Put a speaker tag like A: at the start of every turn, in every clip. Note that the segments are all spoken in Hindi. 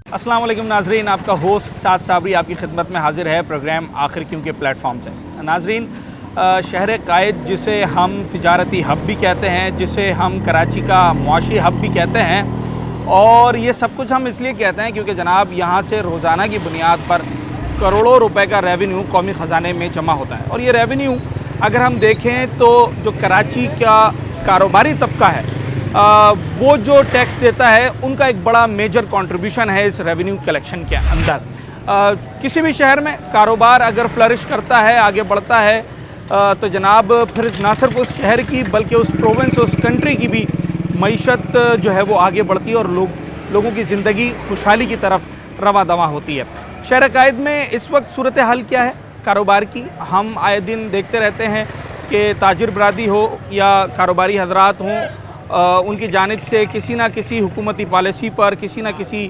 A: अस्सलाम वालेकुम नाजरीन, आपका होस्ट साद साबरी आपकी खिदमत में हाजिर है प्रोग्राम आखिर क्यों के प्लेटफॉर्म से। नाजरीन, शहर कायद जिसे हम तिजारती हब भी कहते हैं, जिसे हम कराची का मुआशी हब भी कहते हैं, और ये सब कुछ हम इसलिए कहते हैं क्योंकि जनाब यहाँ से रोज़ाना की बुनियाद पर करोड़ों रुपए का रेवेन्यू कौमी ख़जाने में जमा होता है। और ये रेवेन्यू अगर हम देखें तो जो कराची का कारोबारी तबका है वो जो टैक्स देता है उनका एक बड़ा मेजर कंट्रीब्यूशन है इस रेवेन्यू कलेक्शन के अंदर। किसी भी शहर में कारोबार अगर फ्लरिश करता है, आगे बढ़ता है, तो जनाब फिर ना सिर्फ उस शहर की बल्कि उस प्रोविंस, उस कंट्री की भी मईशत जो है वो आगे बढ़ती है और लोगों की ज़िंदगी खुशहाली की तरफ रवां दवां होती है। शहर कायद में इस वक्त सूरत हाल क्या है कारोबार की, हम आए दिन देखते रहते हैं कि ताजिर बरादरी हो या कारोबारी हजरात हों, उनकी जानिब से किसी ना किसी हुकूमती पॉलिसी पर, किसी ना किसी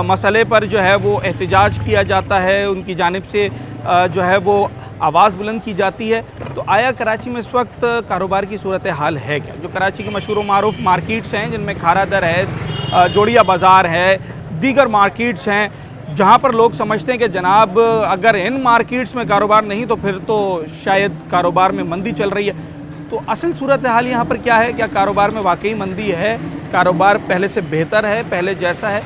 A: मसले पर जो है वो एहतजाज किया जाता है, उनकी जानिब से जो है वो आवाज़ बुलंद की जाती है। तो आया कराची में इस वक्त कारोबार की सूरत हाल है क्या? जो कराची की मशहूर मारूफ मार्केट्स हैं जिनमें खारा दर है, जोड़िया बाज़ार है, दीगर मार्केट्स हैं, जहाँ पर लोग समझते हैं कि जनाब अगर इन मार्केट्स में कारोबार नहीं तो फिर तो शायद कारोबार में मंदी चल रही है। तो असल सूरत हाल यहाँ पर क्या है? क्या कारोबार में वाकई मंदी है? कारोबार पहले से बेहतर है, पहले जैसा है?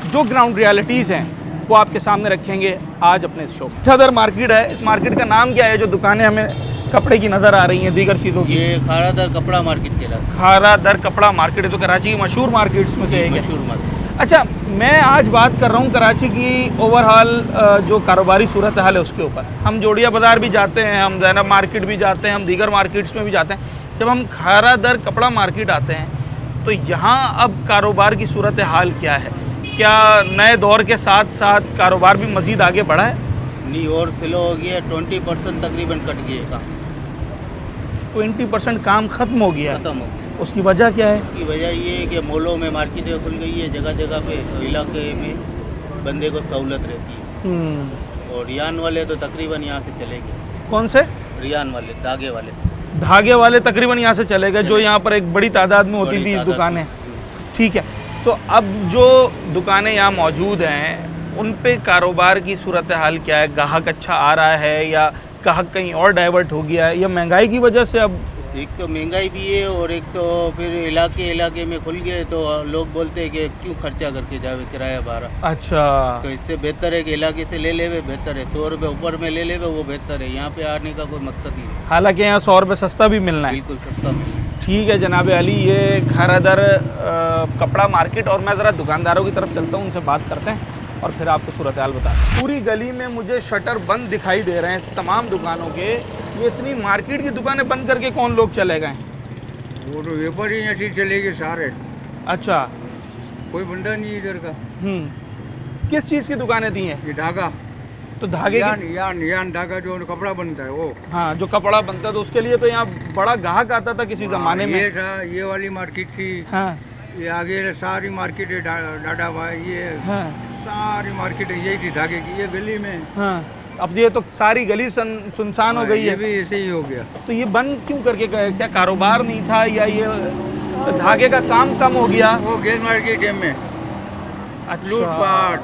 A: जो ग्राउंड रियलिटीज़ हैं वो आपके सामने रखेंगे आज अपने इस शो में। खारादर मार्केट है, इस मार्केट का नाम क्या है? जो दुकानें हमें कपड़े की नज़र आ रही हैं, दीगर चीज़ों की,
B: ये खारादर कपड़ा मार्केट कहलाता है।
A: खारादर कपड़ा मार्केट है तो कराची की मशहूर मार्केट्स में से एक है।
B: मशहूर मार्केट।
A: अच्छा, मैं आज बात कर रहा हूँ कराची की ओवरऑल जो कारोबारी सूरत हाल है उसके ऊपर। हम जोड़िया बाज़ार भी जाते हैं, हम ज़ैनब मार्केट भी जाते हैं, हम दीगर मार्केट्स में भी जाते हैं। जब हम खारादर कपड़ा मार्केट आते हैं तो यहाँ अब कारोबार की सूरत हाल क्या है? क्या नए दौर के साथ साथ कारोबार भी मज़ीद आगे बढ़ा है?
B: नहीं, और स्लो हो गया, 20% तकरीबन कट गया काम।
A: 20% काम ख़त्म हो गया।
B: खत्म हो गया।
A: उसकी वजह क्या है?
B: इसकी वजह ये है कि मॉलों में मार्केटें खुल गई है, जगह जगह पे इलाके में बंदे को सहूलत रहती है। और रियान वाले तो तकरीबन यहाँ से चले गए।
A: कौन से?
B: रियान वाले, धागे वाले।
A: धागे वाले तकरीबन यहाँ से चले गए, जो यहाँ पर एक बड़ी तादाद में होती थी दुकानें। ठीक है, तो अब जो दुकानें यहाँ मौजूद हैं उन पे कारोबार की सूरत हाल क्या है? गाहक अच्छा आ रहा है या गाहक कहीं और डाइवर्ट हो गया है, या महंगाई की वजह से? अब
B: एक तो महंगाई भी है और एक तो फिर इलाके में खुल गए तो लोग बोलते हैं कि क्यों खर्चा करके जावे किराया भाड़ा।
A: अच्छा,
B: तो इससे बेहतर है कि इलाके से ले लेवे, बेहतर है। 100 रुपये ऊपर में ले लेवे, वो बेहतर है। यहाँ पे आने का कोई मकसद ही नहीं।
A: हालांकि यहाँ 100 रुपये सस्ता भी मिलना है।
B: बिल्कुल सस्ता मिले।
A: ठीक है जनाब अली, ये खारादर कपड़ा मार्केट, और मैं ज़रा दुकानदारों की तरफ चलता हूँ, उनसे बात करते हैं और फिर आपको सूरत हाल बता। पूरी गली में मुझे शटर बंद दिखाई दे रहे हैं तमाम दुकानों के। ये इतनी मार्केट की दुकानें बंद करके कौन लोग चले गए?
C: वो तो व्यापारी ऐसे चलेंगे सारे।
A: अच्छा,
C: कोई बंदा नहीं इधर का।
A: किस चीज़ की दुकानें दी हैं?
C: ये धागा,
A: तो धागे
C: यान धागा जो कपड़ा बनता है वो।
A: हाँ, जो कपड़ा बनता है तो उसके लिए तो यहाँ बड़ा गाहक आता था किसी ज़माने में।
C: ये था, ये वाली मार्केट थी।
A: हाँ,
C: ये आगे सारी मार्केट है, डाडा भाई, ये
A: हाँ,
C: सारी मार्केट है, यही थी धागे की। ये गली में।
A: हाँ, अब ये तो सारी गली सुनसान हो गई
C: ये
A: है।
C: भी ऐसे ही हो गया।
A: तो ये बंद क्यों करके गए? क्या कारोबार नहीं था या ये धागे का काम कम हो गया?
C: वो गैस मार्केट है में
A: अच्छा,
C: लूटपाट,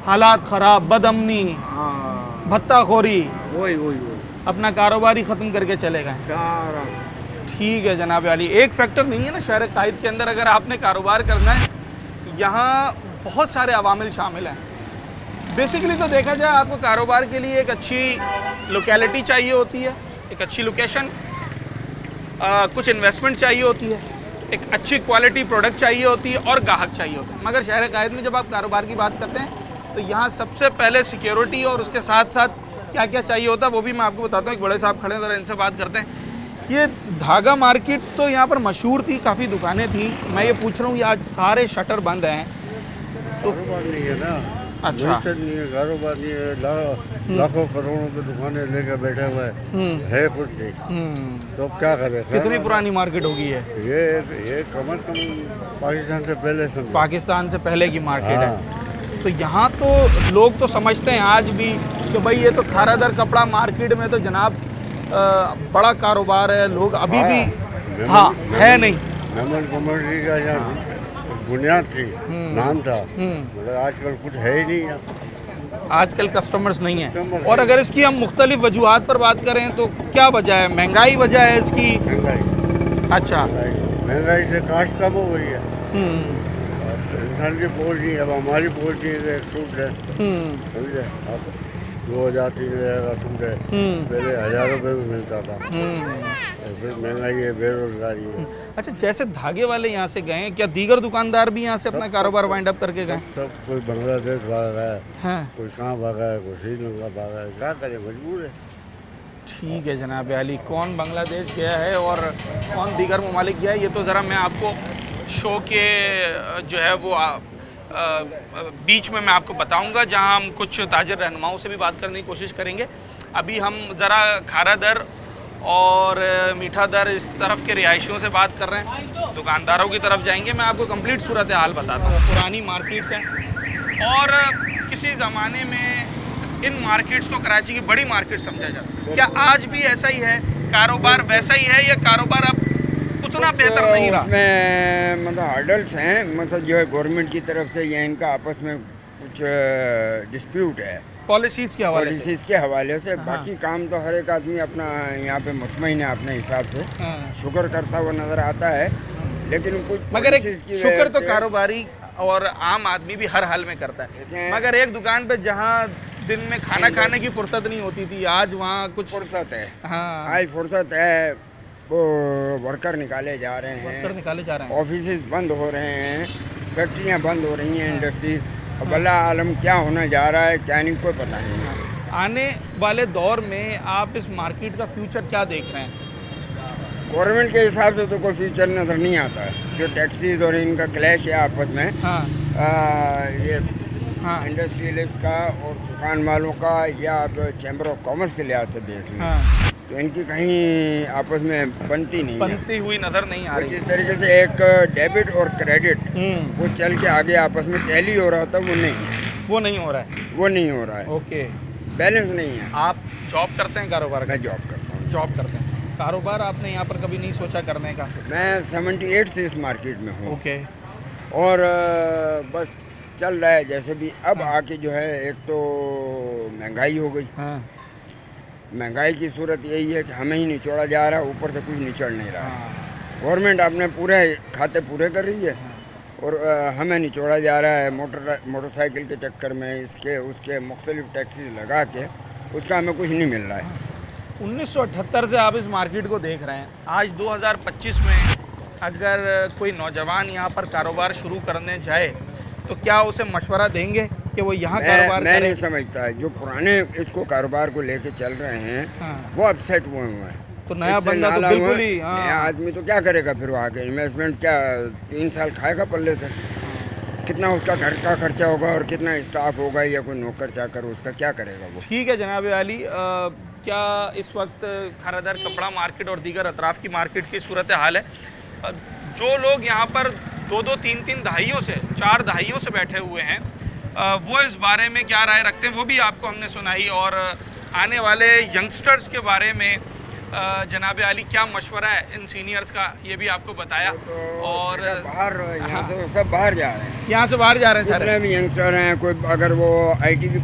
A: हालात ख़राब, बदअमनी,
C: हाँ,
A: भत्ताखोरी,
C: वही
A: अपना कारोबार ही ख़त्म करके चले गए।
C: सारा।
A: ठीक है जनाब अली, एक फैक्टर नहीं है ना शहर कायद के अंदर अगर आपने कारोबार करना है? यहाँ बहुत सारे अवामिल शामिल हैं। बेसिकली तो देखा जाए आपको कारोबार के लिए एक अच्छी लोकेलिटी चाहिए होती है, एक अच्छी लोकेशन, कुछ इन्वेस्टमेंट चाहिए होती है, एक अच्छी क्वालिटी प्रोडक्ट चाहिए होती है और गाहक चाहिए होता है। मगर शहर कायद में जब आप कारोबार की बात करते हैं तो यहाँ सबसे पहले सिक्योरिटी और उसके साथ साथ क्या क्या चाहिए होता है वो भी मैं आपको बताता हूँ। एक बड़े साहब खड़े हैं, ज़रा इनसे बात करते हैं। ये धागा मार्केट तो यहाँ पर मशहूर थी, काफ़ी दुकानें थी। मैं ये पूछ रहा हूँ, ये आज सारे शटर बंद हैं तो?
D: कारोबार नहीं है ना।
A: अच्छा,
D: नहीं है, कारोबार नहीं है। लाखों करोड़ों की दुकानें लेकर बैठे हुए है कुछ नहीं। तो अब क्या करें?
A: कितनी पुरानी मार्केट होगी है?
D: ये कम से कम पाकिस्तान से पहले समझो।
A: पाकिस्तान से पहले की मार्केट
D: हाँ।
A: है। तो यहाँ तो लोग तो समझते हैं आज भी कि भाई ये तो खारादर कपड़ा मार्केट में तो जनाब बड़ा कारोबार है। लोग अभी भी हाँ है नहीं।
D: मेमन कम्युनिटी का यहाँ बुनियाद थी। नाम था, मतलब आजकल कुछ है ही नहीं यहाँ।
A: आजकल कस्टमर्स नहीं है।
D: कस्टमर
A: और
D: नहीं।
A: अगर इसकी हम मुख्तलिफ वजूहात पर बात करें तो क्या वजह है? महंगाई वजह है इसकी?
D: महंगाई
A: अच्छा।
D: महंगाई से कास्ट कम हो गई है।
A: हम्म,
D: अब इंसान की पहुँच नहीं है। अब हमारी पहुँच नहीं है, एक सूट है, समझे अब 2000-3000 का सूट है, पहले 1000 रुपये में मिलता था। और फिर महंगाई है, बेरोजगारी है,
A: अच्छा, जैसे धागे वाले यहाँ से गए हैं, क्या दीगर दुकानदार भी यहाँ से अपना कारोबार वाइंड अप करके गए?
D: सब कोई बांग्लादेश भागा है,
A: हाँ,
D: कोई कहाँ भागा है, कोई श्रीलंका भागा है, क्या करे, मजबूर है।
A: ठीक है जनाब अली, कौन बांग्लादेश गया है और कौन दीगर ममालिक गया है, ये तो ज़रा मैं आपको शो के जो है वो बीच में मैं आपको बताऊंगा, जहां हम कुछ ताजिर रहनुमाओं से भी बात करने की कोशिश करेंगे। अभी हम ज़रा खारा दर और मीठा दर इस तरफ के रिहायशियों से बात कर रहे हैं, दुकानदारों की तरफ जाएंगे। मैं आपको कंप्लीट सूरत हाल बताता हूँ। पुरानी मार्केट्स हैं और किसी ज़माने में इन मार्केट्स को कराची की बड़ी मार्केट समझा जाता है। क्या आज भी ऐसा ही है? कारोबार वैसा ही है या कारोबार अब उतना बेहतर नहीं रहा?
C: उसमें मतलब हर्डल्स हैं, मतलब जो है गवर्नमेंट की तरफ से या इनका आपस में कुछ डिस्प्यूट है
A: पॉलिसीज़ के हवाले से।
C: पॉलिसीज के हवाले से।
A: हाँ।
C: बाकी काम तो हर एक आदमी अपना यहाँ पे मुतमईन है अपने हिसाब से,
A: हाँ।
C: शुक्र करता हुआ नज़र आता है, लेकिन कुछ
A: मगर एक
C: policies की
A: शुक्र
C: वजह
A: तो
C: से-
A: कारोबारी और आम आदमी भी हर हाल में करता है,
C: देखें-
A: मगर एक दुकान पे जहाँ दिन में खाना खाने की फुर्सत नहीं होती थी, आज वहाँ कुछ
C: फुर्सत है,
A: हाँ
C: आज फुर्सत है। वो वर्कर निकाले जा रहे
A: वर्कर
C: हैं,
A: निकाले जा रहे हैं।
C: ऑफिस बंद हो रहे हैं, फैक्ट्रियाँ बंद हो रही हैं, इंडस्ट्रीज। अब अल्लाह आलम क्या होना जा रहा है क्या नहीं, कोई पता नहीं है।
A: आने वाले दौर में आप इस मार्केट का फ्यूचर क्या देख रहे हैं?
C: गवर्नमेंट के हिसाब से तो कोई फ्यूचर नज़र नहीं आता है। जो टैक्सीज और इनका क्लैश है आपस में,
A: हाँ
C: ये
A: हाँ
C: इंडस्ट्रियलिस्ट का और दुकान वालों का, या आप चैम्बर ऑफ कॉमर्स के लिहाज से देख लें,
A: हाँ,
C: तो इनकी कहीं आपस में बनती नहीं है।
A: बनती हुई नज़र नहीं आ
C: वो
A: रही।
C: जिस तरीके से एक डेबिट और क्रेडिट वो चल के आगे आपस में टैली हो रहा था, वो नहीं है,
A: वो नहीं हो रहा है।
C: वो नहीं हो रहा है,
A: ओके,
C: बैलेंस नहीं है।
A: आप जॉब करते हैं? कारोबार का
C: मैं जॉब करता हूँ।
A: जॉब करते हैं। कारोबार आपने यहाँ पर कभी नहीं सोचा करने का?
C: मैं 78 से इस मार्केट में हूँ
A: ओके,
C: और बस चल रहा है जैसे भी। अब आके जो है, एक तो महंगाई हो गई,
A: हाँ
C: महंगाई की सूरत यही है कि हमें ही निचोड़ा जा रहा है, ऊपर से कुछ निचड़ नहीं रहा।
A: हाँ
C: गवर्नमेंट अपने पूरे खाते पूरे कर रही है और हमें निचोड़ा जा रहा है मोटरसाइकिल के चक्कर में, इसके उसके मुख्तलिफ टैक्सीज लगा के, उसका हमें कुछ नहीं मिल रहा है।
A: 1978 से आप इस मार्केट को देख रहे हैं। आज 2025 में अगर कोई नौजवान यहाँ पर कारोबार शुरू करने जाए तो क्या उसे मशवरा देंगे कि वो यहाँ कारोबार
C: मैं
A: करे?
C: नहीं समझता है। जो पुराने इसको कारोबार को लेके चल रहे हैं,
A: हाँ।
C: वो अपसेट हुए हैं।
A: तो नया
C: इससे
A: बंदा तो
C: नाला
A: बिल्कुल
C: हुआ,
A: ही, हाँ।
C: नया आदमी तो क्या करेगा फिर? वहाँ के इन्वेस्टमेंट क्या 3 साल खाएगा पल्ले से? कितना उसका घर का खर्चा होगा और कितना स्टाफ होगा या कोई नौकर चाकर, उसका क्या करेगा वो?
A: ठीक है जनाब अली, क्या इस वक्त खारादर कपड़ा मार्केट और दीगर अतराफ़ की मार्केट की सूरत हाल है? जो लोग यहाँ पर 2-2, 3-3 दहाइयों से, 4 दहाइयों से बैठे हुए हैं, वो इस बारे में क्या राय रखते हैं वो भी आपको हमने सुनाई, और आने वाले यंगस्टर्स के बारे में जनाब अली क्या मशवरा है इन सीनियर्स का, ये भी आपको बताया। और
C: बाहर यहाँ से सब बाहर जा रहे हैं,
A: यहाँ से बाहर जा रहे हैं
C: जितने
A: सारे।
C: भी यंगस्टर हैं, कोई अगर वो आईटी की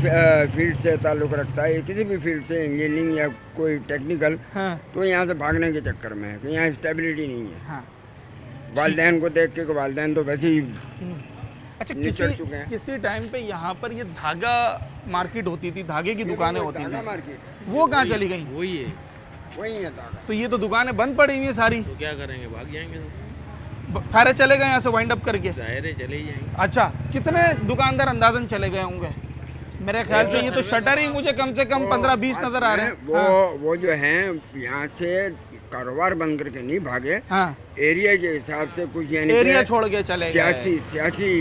C: फील्ड से ताल्लुक़ रखता है, किसी भी फील्ड से, इंजीनियरिंग या कोई टेक्निकल,
A: हाँ
C: तो यहाँ से भागने के चक्कर में है कि यहाँ स्टेबिलिटी नहीं है।
A: हाँ।
C: वालदैन को देख के, वालदैन तो वैसे ही
A: अच्छा,
C: निचड़ चुके हैं।
A: किसी टाइम पे यहाँ पर ये धागा मार्केट होती थी, धागे की दुकानें होती
C: धागा
A: थी,
C: मार्केट
A: वो कहाँ चली गई?
E: वही है,
C: वही है धागा।
A: तो ये तो दुकानें बंद पड़ी हुई हैं सारी,
E: तो क्या करेंगे, भाग जाएंगे तो
A: सारे चले गए यहाँ से वाइंड अप करके।
E: जाहिर है चले ही जाएंगे।
A: अच्छा, कितने दुकानदार अंदाजन चले गए होंगे? मेरे ख्याल से ये तो शटर ही मुझे कम से कम 15-20 नजर आ रहे हैं।
C: वो जो हैं यहाँ से कारोबार बंद करके नहीं भागे,
A: हाँ,
C: एरिया के हिसाब से कुछ, यानी कि
A: एरिया छोड़ के चले गए।
C: सियासी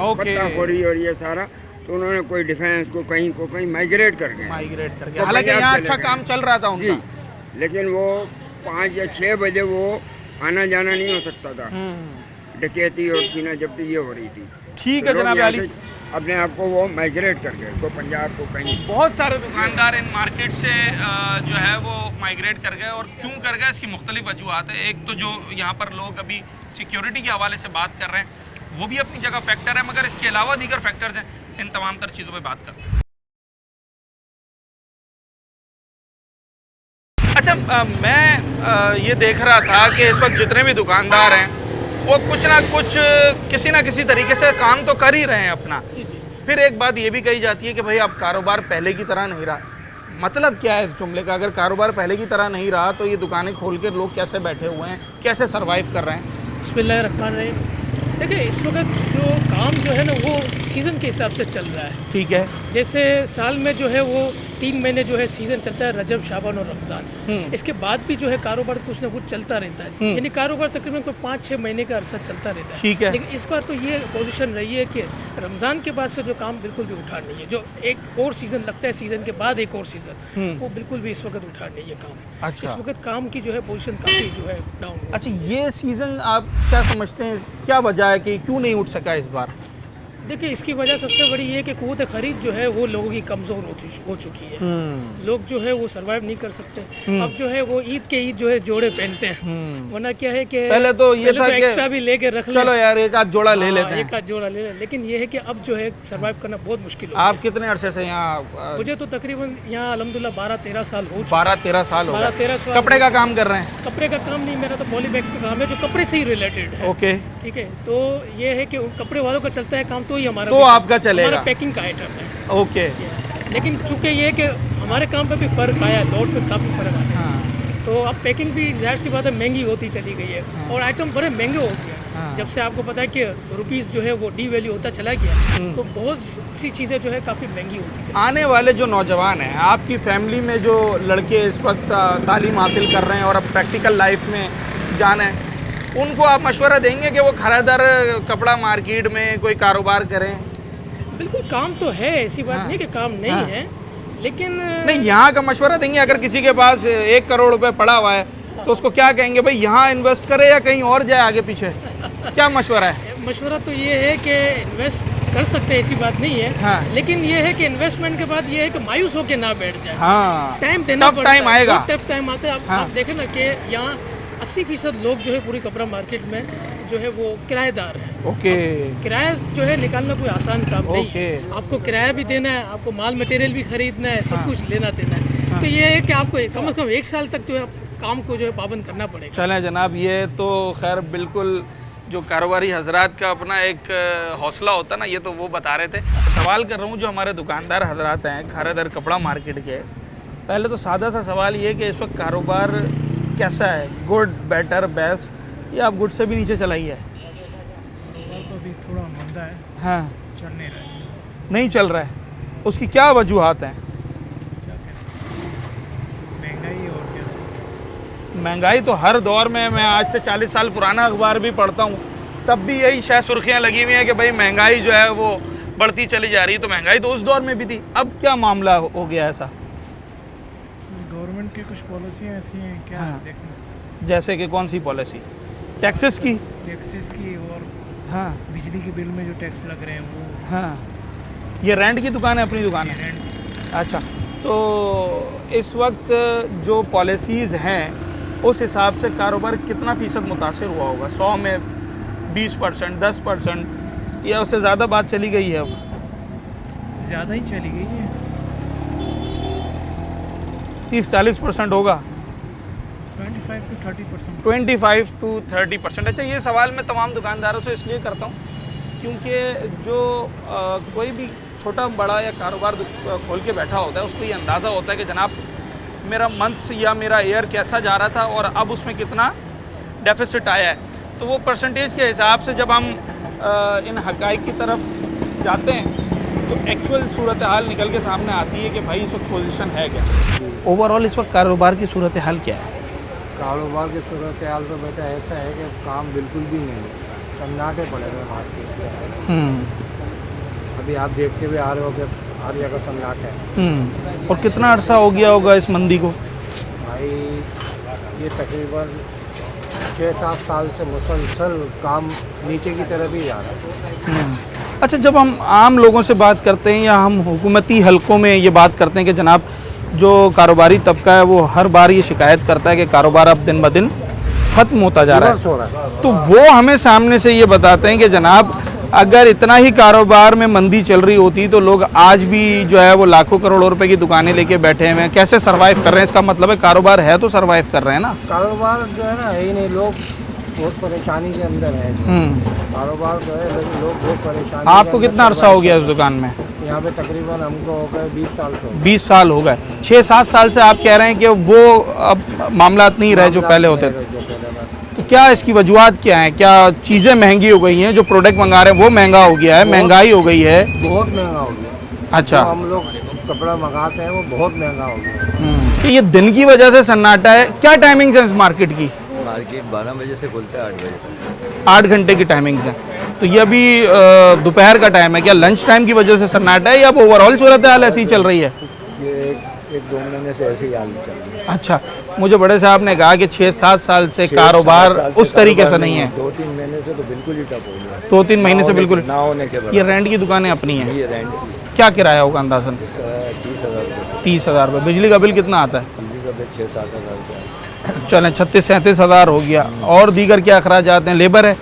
A: ओके।
C: पत्ताखोरी और ये सारा, तो उन्होंने कोई डिफेंस को कहीं माइग्रेट कर गए।
A: माइग्रेट करके,
C: वो
A: हालांकि
C: पंजाब
A: यहाँ
C: चले
A: अच्छा
C: गए।
A: काम चल रहा था
C: जी,
A: उनका।
C: लेकिन वो 5 या 6 बजे वो आना जाना नहीं हो सकता था, डकैती और छीना झपटी ये हो रही थी।
A: ठीक
C: तो
A: है
C: लोग
A: जनाब
C: यहाँ
A: अली,
C: से अपने आप को वो माइग्रेट कर गए, को पंजाब को कहीं।
A: बहुत सारे दुकानदार इन मार्केट से जो है वो माइग्रेट कर गए, और क्यों कर गए इसकी मुख्तलिफ वजूहत है। एक तो जो यहाँ पर लोग अभी सिक्योरिटी के हवाले से बात कर रहे हैं वो भी अपनी जगह फैक्टर है, मगर इसके अलावा दीगर फैक्टर्स हैं। इन तमाम तर चीज़ों पे बात करते हैं। अच्छा, मैं ये देख रहा था कि इस वक्त जितने भी दुकानदार हैं वो कुछ ना कुछ किसी ना किसी तरीके से काम तो कर ही रहे हैं अपना। फिर एक बात ये भी कही जाती है कि भाई अब कारोबार पहले की तरह नहीं रहा। मतलब क्या है इस जुमले का? अगर कारोबार पहले की तरह नहीं रहा तो ये दुकानें खोल कर लोग कैसे बैठे हुए हैं, कैसे सरवाइव कर रहे हैं?
F: बिस्मिल्लाहिर्रहमानिर्रहीम। देखिए, इस वक्त जो काम जो है ना वो सीज़न के हिसाब से चल रहा है।
A: ठीक है।
F: जैसे साल में जो है वो 3 महीने जो है सीज़न चलता है, रजब, शाबान और रमज़ान। इसके बाद भी जो है कारोबार कुछ ना कुछ चलता रहता है, यानी कारोबार तकरीबन कोई 5-6 महीने का अरसा चलता रहता है।
A: ठीक है।
F: लेकिन इस बार तो ये पोजीशन रही है कि रमज़ान के बाद से जो काम बिल्कुल भी उठा नहीं है। जो एक और सीज़न लगता है, सीज़न के बाद एक और सीज़न, वो बिल्कुल भी इस वक्त उठा नहीं है काम।
A: अच्छा।
F: इस वक्त काम की जो है पोजीशन काफ़ी जो है डाउन है।
A: अच्छा, ये सीज़न आप क्या समझते हैं, क्या वजह है कि क्यों नहीं उठ सका इस बार?
F: देखिए, इसकी वजह सबसे बड़ी ये है कि क़ुव्वत ख़रीद जो है वो लोगों की कमज़ोर हो चुकी है। लोग जो है वो सर्वाइव नहीं कर सकते। अब जो है वो ईद के ईद जो है जोड़े पहनते हैं, वरना क्या है कि
A: पहले तो ये था कि
F: एक्स्ट्रा भी लेके रख ले,
A: चलो यार एक आध जोड़ा ले लेते हैं।
F: एक आध जोड़ा ले लें। लेकिन ये है कि अब जो है सर्वाइव करना बहुत मुश्किल हो
A: आप कितने अरसे से यहाँ?
F: मुझे तो तकरीबन यहाँ अल्हम्दुलिल्लाह 12-13 साल हो चुके।
A: 12-13 साल हो गए।
F: 12-13 साल।
A: कपड़े का काम कर रहे हैं?
F: कपड़े का काम नहीं, मेरा तो पॉलीबैग्स का काम है जो कपड़े से ही रिलेटेड है।
A: ओके।
F: ठीक है, तो ये है कि कपड़े वालों का चलता है काम, तो ही हमारा
A: तो आपका चलेगा।
F: हमारा पैकिंग का आइटम है।
A: ओके।
F: लेकिन चूंकि ये है कि हमारे काम पे भी फ़र्क आया, लोड पे काफ़ी फ़र्क आया है। तो अब पैकिंग भी जाहिर सी बात है महंगी होती चली गई है, और आइटम बड़े महंगे हो गए हैं। जब से आपको पता है कि रुपीस जो है वो डी वैल्यू होता चला गया, तो बहुत सी चीज़ें जो है काफ़ी महंगी होती चली।
A: आने वाले जो नौजवान हैं, आपकी फैमिली में जो लड़के इस वक्त तालीम हासिल कर रहे हैं और अब प्रैक्टिकल लाइफ में जाना है, उनको आप मशवरा देंगे कि वो खरीदार कपड़ा मार्केट में कोई कारोबार करें?
F: बिल्कुल, काम तो है, ऐसी बात नहीं कि काम नहीं है, लेकिन
A: नहीं, यहाँ का मशवरा देंगे। अगर किसी के पास 1 करोड़ रुपए पड़ा हुआ है तो उसको क्या कहेंगे, भाई यहाँ इन्वेस्ट करे या कहीं और जाए आगे पीछे? क्या मशवरा है?
F: मशवरा तो ये है कि इन्वेस्ट कर सकते हैं, ऐसी बात नहीं है।
A: हाँ।
F: लेकिन ये है कि इन्वेस्टमेंट के बाद ये है कि मायूस होकर ना बैठ जाए।
A: हाँ,
F: टाइम देना
A: टफ टाइम आएगा।
F: टफ टाइम आता है। आप देखें ना कि यहाँ 80% लोग जो है पूरी कपड़ा मार्केट में जो है वो किराएदार है।
A: ओके।
F: किराया जो है निकालना कोई आसान काम नहीं
A: ओके।
F: है। आपको किराया भी देना है, आपको माल मटेरियल भी खरीदना है, सब कुछ लेना देना है। तो ये है कि आपको कम से कम 1 साल तक जो है काम को जो है पाबंद करना पड़ेगा।
A: चलें जनाब, ये तो खैर बिल्कुल जो कारोबारी हजरात का अपना एक हौसला होता है ना, ये तो वो बता रहे थे। सवाल कर रहा हूँ जो हमारे दुकानदार हजरात हैं खरीदार कपड़ा मार्केट के, पहले तो सादा सा सवाल ये कि इस वक्त कारोबार कैसा है? गुड, बेटर, बेस्ट, या आप गुड से भी नीचे चलाई है?
G: तो अभी थोड़ा मंदा है,
A: हाँ,
G: चल नहीं रहा है।
A: नहीं चल रहा है। उसकी क्या वजूहात हैं?
G: क्या कह सकते हैं, महंगाई और क्या।
A: महंगाई तो हर दौर में, मैं आज से 40 साल पुराना अखबार भी पढ़ता हूँ, तब भी यही शायद सुर्खियाँ लगी हुई हैं कि भाई महंगाई जो है वो बढ़ती चली जा रही है। तो महंगाई तो उस दौर में भी थी, अब क्या मामला हो गया ऐसा?
G: गवर्नमेंट की कुछ पॉलिसियाँ ऐसी हैं क्या,
A: हाँ।
G: देखना।
A: जैसे कि कौन सी पॉलिसी? टैक्सेस की?
G: टैक्सेस की, और
A: हाँ
G: बिजली के बिल में जो टैक्स लग रहे हैं वो।
A: हाँ। ये रेंट की दुकान है, अपनी दुकान है?
G: रेंट।
A: अच्छा, तो इस वक्त जो पॉलिसीज़ हैं उस हिसाब से कारोबार कितना फ़ीसद मुतासिर हुआ होगा? 100 में 20%, 10%, या उससे ज़्यादा बात चली गई है अब?
G: ज़्यादा ही चली गई है।
A: 30-40% होगा?
G: 25 to 30%।
A: 25 to 30%। अच्छा, ये सवाल मैं तमाम दुकानदारों से इसलिए करता हूँ क्योंकि जो कोई भी छोटा बड़ा या कारोबार खोल के बैठा होता है उसको ये अंदाज़ा होता है कि जनाब मेरा मंथ या मेरा ईयर कैसा जा रहा था और अब उसमें कितना डेफिसिट आया है। तो वो परसेंटेज के हिसाब से जब हम इन हक़ाइक़ की तरफ जाते हैं तो एक्चुअल सूरत हाल निकल के सामने आती है कि भाई इस वक्त पोजीशन है क्या। ओवरऑल इस वक्त कारोबार की सूरत हाल क्या है?
H: कारोबार की सूरत हाल तो बेटा ऐसा है कि काम बिल्कुल भी नहीं है, सन्नाटे पड़े हुए मार्केट में। अभी आप देखते हुए आ रहे हो कि हर जगह सन्नाटा है।
A: और कितना अरसा हो गया होगा इस मंदी को?
H: भाई ये तकरीबन 6-7 साल से मुसलसल काम नीचे की तरफ ही जा रहा है।
A: अच्छा, जब हम आम लोगों से बात करते हैं या हम हुकूमती हलकों में ये बात करते हैं कि जनाब जो कारोबारी तबका है वो हर बार ये शिकायत करता है कि कारोबार अब दिन ब दिन ख़त्म होता जा रहा है, तो वो हमें सामने से ये बताते हैं कि जनाब अगर इतना ही कारोबार में मंदी चल रही होती तो लोग आज भी जो है वो लाखों करोड़ों रुपए की दुकानें लेके बैठे हुए हैं, कैसे सरवाइव कर रहे हैं? इसका मतलब है कारोबार है तो सरवाइव कर रहे हैं ना।
H: कारोबार जो है ना है ही नहीं, लोग बहुत परेशानी के अंदर है। कारोबार तो है लेकिन लोग बहुत परेशानी।
A: आपको कितना अरसा हो गया इस दुकान में?
H: यहाँ पे तकरीबन हमको हो गए 20 साल तो।
A: 20 साल हो गए। 6-7 साल से आप कह रहे हैं कि वो अब मामलात नहीं रहे जो पहले होते थे। तो क्या इसकी वजूहत क्या है? क्या चीज़ें महंगी हो गई हैं, जो प्रोडक्ट मंगा रहे हैं वो महंगा हो गया है, महंगाई हो गई है?
H: बहुत महंगा हो गया।
A: अच्छा,
H: हम लोग कपड़ा मंगाते हैं वो बहुत महंगा हो गया।
A: तो ये दिन की वजह से सन्नाटा है। क्या टाइमिंग्स है इस मार्केट की?
I: मार्केट 12 बजे से खुलता है 8 बजे तक।
A: 8 घंटे की टाइमिंग्स है। तो ये अभी दोपहर का टाइम है, क्या लंच टाइम की वजह से सन्नाटा है या अब ओवरऑल सूरत हाल ऐसी ही चल रही है?
H: ये एक 2 महीने से ऐसे ही हाल चल रही है।
A: अच्छा, मुझे बड़े साहब ने कहा कि 6-7 साल से कारोबार उस तरीके से नहीं है।
H: 2-3 महीने से तो बिल्कुल ही टप हो गया।
A: 2-3 महीने से बिल्कुल
H: ना होने के बाद।
A: ये रेंट की दुकानें अपनी हैं?
H: ये रेंट की।
A: क्या किराया होगा अंदाजन?
H: 30,000 रुपये।
A: 30,000 रुपये। बिजली का बिल कितना आता है?
H: बिजली का बिल 6-7 हज़ार रुपये।
A: चलें 36-37 हज़ार हो गया। और दीगर क्या अखराजात हैं? लेबर है?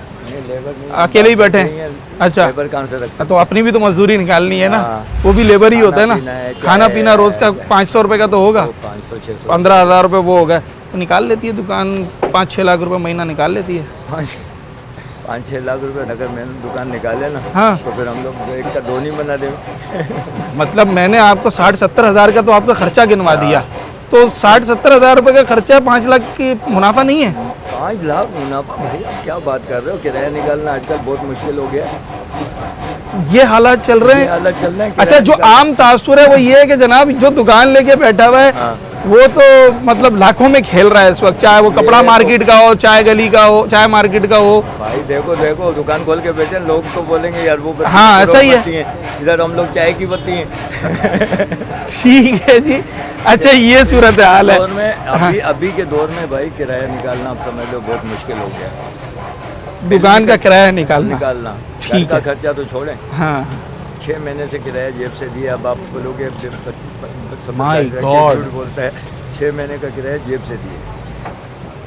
H: लेबर नहीं,
A: अकेले ही बैठे हैं? अच्छा,
H: लेबर कहाँ से रख?
A: तो अपनी भी तो मजदूरी निकालनी है ना, वो भी लेबर ही होता है ना। खाना पीना रोज का 500 रुपये का तो होगा।
H: 500-600
A: 15,000 रुपये वो हो गए तो निकाल लेती है दुकान। 5-6 लाख रुपए महीना निकाल लेती है।
H: 5-6 लाख रुपए अगर मैंने दुकान निकाले ना,
A: हाँ,
H: तो फिर हम लोग एक का 2 नहीं बना देंगे।
A: मतलब मैंने आपको 60-70 हज़ार का तो आपका खर्चा गिनवा दिया, तो 60-70 हज़ार रुपये का खर्चा 5 लाख की मुनाफा नहीं है?
H: 5 लाख मुनाफा? भाई आप क्या बात कर रहे हो? किराया निकालना आजकल बहुत मुश्किल हो गया।
A: ये हालात चल रहे हैं।
H: हालत चल रहे हैं।
A: अच्छा, जो आम तासुर है वो ये है कि जनाब जो दुकान लेके बैठा हुआ है,
H: हाँ,
A: वो तो मतलब लाखों में खेल रहा है इस वक्त, चाहे वो कपड़ा मार्केट का हो, चाहे गली का हो, चाहे मार्केट का हो।
H: भाई देखो दुकान खोल के बैठे, लोग तो बोलेंगे यार वो बत्ती,
A: हाँ, ऐसा ही है।
H: इधर हम लोग चाय की बत्ती हैं।
A: ठीक है जी। अच्छा, ये सूरत हाल है।
H: दौर में अभी के दौर में भाई किराया निकालना आप समझ लो बहुत मुश्किल हो गया।
A: दुकान का किराया निकालना
H: ठीक है। खर्चा तो छोड़ें।
A: हाँ,
H: 6 महीने से किराया जेब से दिया। अब आप बोलोगे
A: My God,
H: झूठ बोलता है। 6 महीने का किराया जेब से दिए।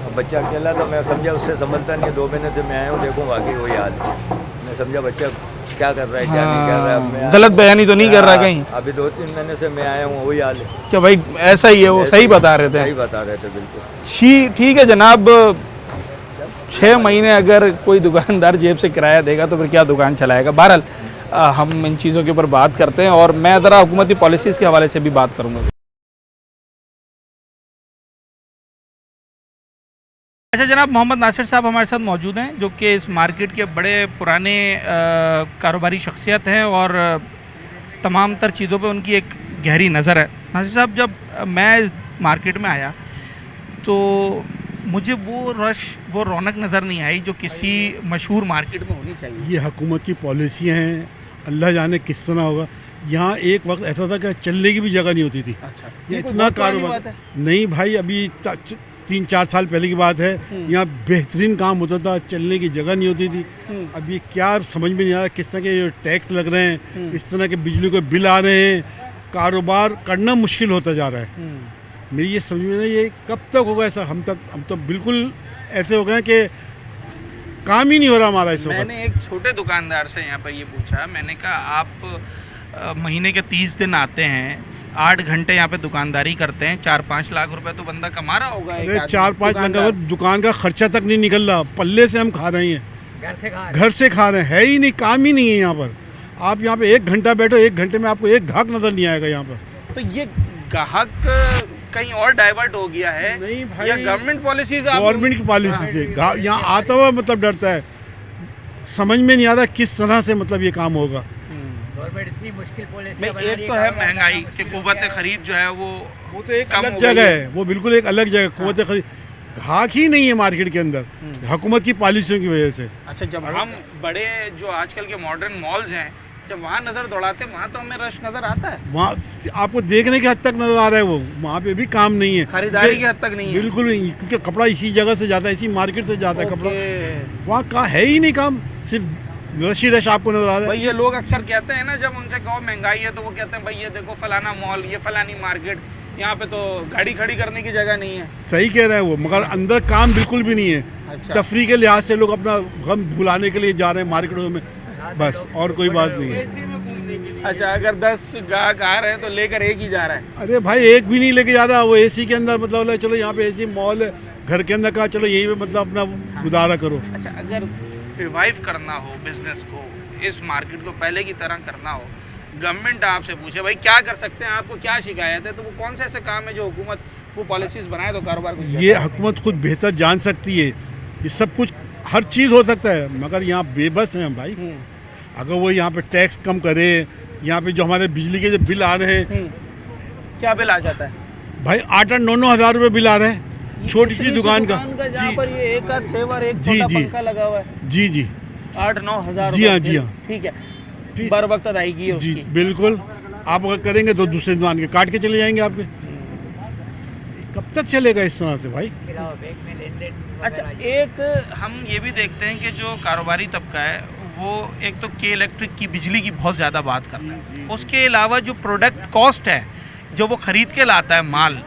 H: अब बच्चा अकेला तो मैं समझा उससे समझता नहीं। 2 महीने से मैं आया हूँ, देखो वाकई वही हाल है। मैं समझा बच्चा क्या कर रहा है क्या नहीं कर रहा है। मैं
A: गलत बयानी तो नहीं कर रहा कहीं?
H: अभी 2-3 महीने से मैं आया हूँ, वही हाल है।
A: क्या भाई ऐसा ही है? वो सही बता रहे थे?
H: सही बता रहे थे बिल्कुल।
A: ठीक है जनाब। 6 महीने अगर कोई दुकानदार जेब से किराया देगा तो फिर क्या दुकान चलाएगा? बहरहाल हम इन चीज़ों के ऊपर बात करते हैं और मैं ज़रा हुकूमती पॉलिसीज़ के हवाले से भी बात करूँगा। अच्छा जनाब, मोहम्मद नासिर साहब हमारे साथ मौजूद हैं, जो कि इस मार्केट के बड़े पुराने कारोबारी शख्सियत हैं और तमाम तर चीज़ों पे उनकी एक गहरी नज़र है। नासिर साहब, जब मैं इस मार्केट में आया तो मुझे वो रश, वो रौनक नज़र नहीं आई जो किसी मशहूर मार्केट में होनी चाहिए।
J: ये हुकूमत की पॉलिसियाँ हैं, अल्लाह जाने किस तरह होगा। यहाँ एक वक्त ऐसा था कि चलने की भी जगह नहीं होती थी।
A: अच्छा,
J: ये इतना कारोबार नहीं भाई, अभी 3-4 साल पहले की बात है। यहाँ बेहतरीन काम होता था, चलने की जगह नहीं होती थी। अब ये क्या समझ में नहीं आ रहा, किस तरह के टैक्स लग रहे हैं, इस तरह के बिजली के बिल आ रहे हैं, कारोबार करना मुश्किल होता जा रहा है। मेरी ये समझ में नहीं, ये कब तक होगा ऐसा? हम तो बिल्कुल ऐसे हो गए कि काम ही नहीं हो रहा हमारा इस वक्त।
A: मैंने एक छोटे दुकानदार से यहाँ पर ये पूछा, मैंने कहा आप महीने के 30 दिन आते हैं, 8 घंटे यहाँ पे दुकानदारी करते हैं, 4-5 लाख रुपए तो बंदा कमा रहा होगा।
J: 4-5 लाख का दुकान का खर्चा तक नहीं निकल रहा, पल्ले से हम खा रहे हैं, घर से खा रहे हैं। है ही नहीं, काम ही नहीं है यहाँ पर। आप यहाँ पे 1 घंटा बैठो, 1 घंटे में आपको एक ग्राहक नज़र नहीं आएगा यहाँ पर।
A: तो ये ग्राहक कहीं और डाइवर्ट हो गया है?
J: नहीं भाई,
A: या गवर्नमेंट पॉलिसीज?
J: गवर्नमेंट की पॉलिसी से यहाँ आता हुआ मतलब डरता है। समझ में नहीं आता किस तरह से मतलब ये काम होगा।
E: गवर्नमेंट इतनी मुश्किल पॉलिसी
A: एक तो है महंगाई कि कुव्वत खरीद जो है वो
J: तो एक अलग जगह है, वो बिल्कुल एक अलग जगह। कुव्वत खरीद ग्राहक ही नहीं है मार्केट के अंदर, हुकूमत की पॉलिसियों की वजह से।
A: अच्छा, जब हम बड़े जो आजकल के मॉडर्न मॉल्स हैं, जब वहाँ नज़र दौड़ाते हैं, वहाँ तो हमें रश नज़र आता है।
J: वहाँ आपको देखने की हद तक नज़र आ रहा है, वो वहाँ पे भी काम नहीं है,
A: खरीदारी की हद तक नहीं है।
J: बिल्कुल नहीं, क्योंकि कपड़ा इसी जगह से जाता है, इसी मार्केट से जाता है कपड़ा। वहाँ का है ही नहीं काम, सिर्फ रश ही रश आपको नज़र आ रहा है।
A: भाई ये लोग अक्सर कहते हैं ना, जब उनसे कहो महंगाई है तो वो कहते हैं भाई ये देखो फलाना मॉल, ये फलानी मार्केट, यहाँ पे तो गाड़ी खड़ी करने की जगह नहीं है।
J: सही कह रहे हैं वो, मगर अंदर काम बिल्कुल भी नहीं है।
A: अच्छा।
J: तफरी के लिहाज से लोग अपना गम भुलाने के लिए जा रहे हैं मार्केटों में। बस और कोई बात नहीं है।
A: अच्छा, अगर 10 ग्राहक आ रहे हैं तो लेकर एक ही जा रहा है?
J: अरे भाई एक भी नहीं लेके जा रहा, वो एसी के अंदर मतलब बोला, चलो यहाँ पे एसी मॉल है, घर के अंदर कहा चलो यहीं पे मतलब अपना गुजारा करो।
A: अच्छा, अगर रिवाइव करना हो बिजनेस को, इस मार्केट को पहले की तरह करना हो, गवर्नमेंट आपसे पूछे भाई क्या कर सकते हैं, आपको क्या शिकायत है, तो वो कौन से ऐसे काम है जो हुकूमत वो पॉलिसीज बनाए तो कारोबार को?
J: ये हुकूमत खुद बेहतर जान सकती है, ये सब कुछ हर चीज़ हो सकता है, मगर यहाँ बेबस हैं हम भाई। अगर वो यहाँ पे टैक्स कम करे, यहाँ पे जो हमारे बिजली के जो बिल आ रहे हैं,
A: क्या बिल आ जाता है
J: भाई 8-8, 9-9 हज़ार रुपये बिल आ रहे हैं छोटी सी दुकान का।
A: जहाँ पर ये एक आध सेवर एक
J: जी,
A: छोटा
J: जी।
A: पंखा लगा हुआ है,
J: जी
A: 8-9 हज़ार।
J: जी हाँ, जी हाँ।
A: ठीक है,
J: फीस-
A: बर वक्त अदायगी है
J: जी
A: उसकी।
J: बिल्कुल, आप अगर करेंगे तो दूसरे दुकान के काट के चले जाएंगे आपके। कब तक चलेगा इस तरह से भाई?
A: अच्छा, एक हम ये भी देखते हैं कि जो कारोबारी तबका है वो एक तो के इलेक्ट्रिक की बिजली की बहुत ज़्यादा बात करता है, उसके अलावा जो प्रोडक्ट कॉस्ट है जो वो ख़रीद के लाता है माल,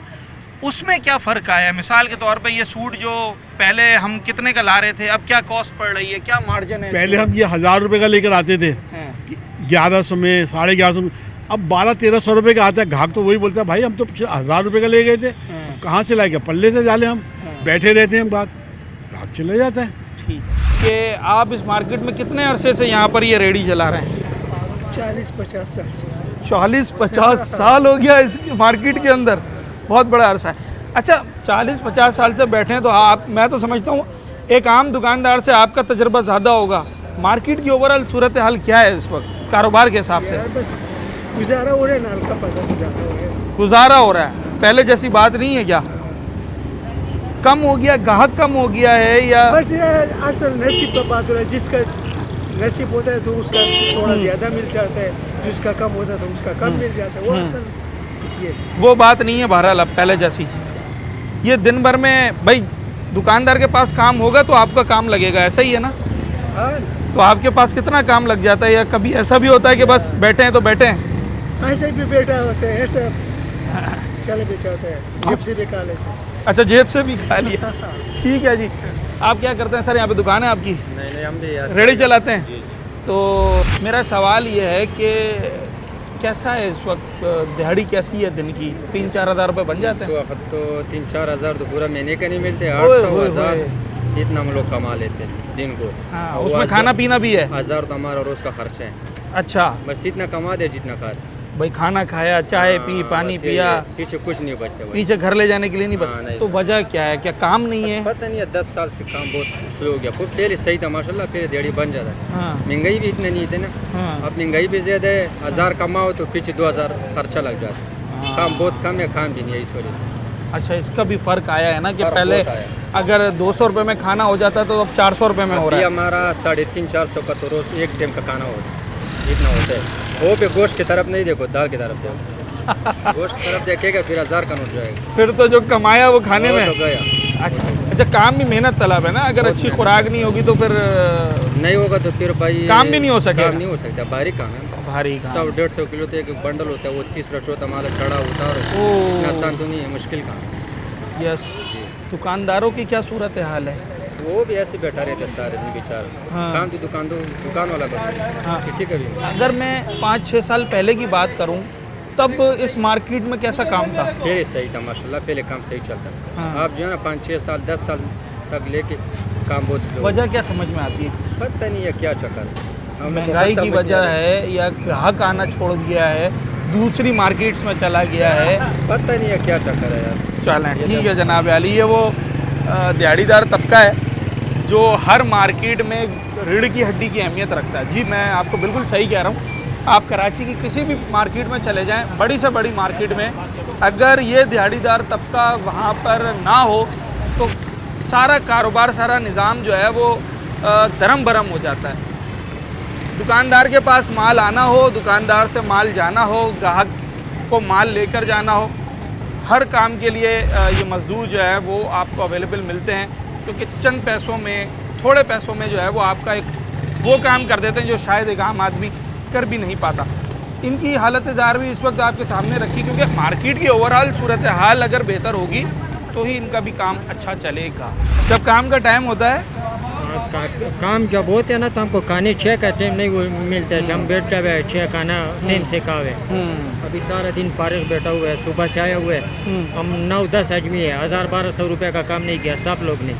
A: उसमें क्या फ़र्क आया है? मिसाल के तौर पे ये सूट जो पहले हम कितने का ला रहे थे, अब क्या कॉस्ट पड़ रही है, क्या मार्जिन है?
J: पहले हम ये 1000 रुपये का लेकर आते थे, 1100 में, 1150 में, अब 1200-1300 रुपये का आता है। ग्राहक तो वही बोलता है भाई हम तो 1000 रुपये का ले गए थे, कहाँ से लाएगा, पल्ले से डाले हम, बैठे रहते हैं हम, ग्राहक चले जाता है।
A: ठीक कि आप इस मार्केट में कितने अरसे से यहाँ पर ये रेडी चला रहे हैं?
F: 40-50 साल से।
A: 40-50 साल हो गया इस मार्केट के अंदर, बहुत बड़ा अरसा है। अच्छा, 40-50 साल से बैठे हैं तो आप, मैं तो समझता हूँ एक आम दुकानदार से आपका तजर्बा ज़्यादा होगा। मार्केट की ओवरऑल सूरत हाल क्या है इस वक्त कारोबार के हिसाब से?
F: बस गुजारा हो रहा है, नाल का पता गुजारा हो रहा है।
A: गुजारा हो रहा है, पहले जैसी बात नहीं है क्या? कम हो गया, ग्राहक कम हो गया है या?
F: बस ये असल नसीब का बात हो रहा है, जिसका नसीब होता है तो उसका थोड़ा ज़्यादा मिल जाता है, जिसका कम होता है तो उसका कम मिल जाता है, वो असल ये
A: वो बात नहीं है बहरहाल अब पहले जैसी। ये दिन भर में भाई दुकानदार के पास काम होगा तो आपका काम लगेगा, ऐसा ही है ना?
F: हाँ।
A: तो आपके पास कितना काम लग जाता है, या कभी ऐसा भी होता है कि बस बैठे हैं तो बैठे हैं?
F: ऐसे भी बेटा होते हैं, ऐसे चले भी चाहते हैं, जेब से भी खा लेते हैं।
A: अच्छा, जेब से भी खा लिया। ठीक है जी। आप क्या करते हैं सर, यहाँ पे दुकान है आपकी?
H: नहीं हम भी यार
A: रेडी चलाते हैं? तो मेरा सवाल ये है कि कैसा है इस वक्त, दिहाड़ी कैसी है दिन की? 3-4 हज़ार रुपये बन जाते हैं?
H: इस वक्त तो 3-4 हज़ार तो पूरा महीने का नहीं मिलते,
A: ओए,
H: 800
A: ओए,
H: हज़ार इतना हम लोग कमा लेते हैं दिन को।
A: हाँ,
H: और
A: उसमें
H: 1000
A: खाना पीना भी है?
H: 1000 तो हमारा रोज़ का खर्चा है।
A: अच्छा
H: बस इतना कमा दे जितना खा दे।
A: भाई, खाना खाया, चाय पी, पानी
H: बस ये
A: पिया,
H: पीछे कुछ नहीं बचता भाई।
A: पीछे घर ले जाने के लिए नहीं
H: हाँ,
A: बचा।
H: नहीं।
A: तो वजह क्या है, क्या काम नहीं है?
H: पता नहीं है, 10 साल से काम बहुत स्लो हो गया। खूब पहले सही था माशाल्लाह, फिर दिहाड़ी बन जाता है।
A: हाँ
H: महंगाई भी इतनी नहीं थी ना,
A: हाँ
H: अब महंगाई भी ज़्यादा है, 1000 कमाओ तो पीछे 2000 खर्चा लग जाता है। काम बहुत कम है, काम भी नहीं है इस वजह से।
A: अच्छा, इसका भी फ़र्क आया है ना कि
H: फ़र्क
A: पहले
H: बहुत आया।
A: अगर 200 रुपये में खाना हो जाता तो अब 400 रुपये में हो
H: अभी
A: रहा है।
H: हमारा 350-400 का तो रोज़ एक टाइम का खाना होता है, इतना होता है। वो पे गोश्त की तरफ नहीं देखो, दाल की तरफ देखो। गोश्त की तरफ देखेगा फिर 1000 का नोट जाएगा।
A: फिर तो जो कमाया वो खाने
H: वो
A: में
H: तो गया।
A: अच्छा, काम भी मेहनत तलब है ना, अगर अच्छी खुराक नहीं होगी तो फिर
H: नहीं होगा तो फिर भाई
A: काम भी नहीं हो सकेगा।
H: काम नहीं हो सकता, भारी काम है।
A: भारी काम।
H: 100-150 किलो तो एक बंडल होता है, वो 3-4 माल चढ़ा उतारो,
A: ओह।
H: इतना आसान तो नहीं है, मुश्किल काम है।
A: यस। दुकानदारों की क्या सूरत हाल है?
H: वो भी ऐसे बैठा रहता है सारे दिन बेचारा।
A: हाँ।
H: काम तो दुकान वाला करता है,
A: हाँ।
H: किसी का भी नहीं।
A: अगर मैं 5-6 साल पहले की बात करूं तब इस मार्केट में कैसा काम था?
H: पहले सही था माशाल्लाह, पहले काम सही चलता है।
A: हाँ।
H: आप जो है ना 5-6 साल 10 साल तक लेके काम बहुत स्लो।
A: वजह क्या समझ में आती है?
H: पता नहीं है क्या चक्कर है, हमें तो
A: महंगाई
H: समझ
A: की
H: नहीं आ
A: वजह
H: रहा।
A: है या ग्राहक आना छोड़ दिया है, दूसरी मार्केट्स में चला गया है?
H: पता नहीं है क्या चक्कर है यार।
A: चलें, ठीक है जनाब अली, ये वो दिहाड़ीदार तबका है जो हर मार्केट में रीढ़ की हड्डी की अहमियत रखता है। जी, मैं आपको बिल्कुल सही कह रहा हूँ। आप कराची की किसी भी मार्केट में चले जाएं, बड़ी से बड़ी मार्केट में, अगर ये दिहाड़ीदार तबका वहाँ पर ना हो तो सारा कारोबार, सारा निज़ाम जो है वो दरम बरम हो जाता है। दुकानदार के पास माल आना हो, दुकानदार से माल जाना हो, ग्राहक को माल लेकर जाना हो, हर काम के लिए ये मज़दूर जो है वो आपको अवेलेबल मिलते हैं, क्योंकि चंद पैसों में, थोड़े पैसों में जो है वो आपका एक वो काम कर देते हैं जो शायद एक आम आदमी कर भी नहीं पाता। इनकी हालत ज़ाहिर भी इस वक्त आपके सामने रखी, क्योंकि मार्केट की ओवरऑल सूरत हाल अगर बेहतर होगी तो ही इनका भी काम अच्छा चलेगा। जब काम का टाइम होता है
E: काम जब होते हैं ना तो हमको खाने 6 का टाइम नहीं वो मिलता है। हम बैठा हुआ है 6 खाना टाइम से खावे। अभी सारा दिन फारिग बैठा हुआ है, सुबह से आया हुआ है। हम 9-10 आदमी है, 1000-1200 रुपये का काम नहीं किया सब लोग ने।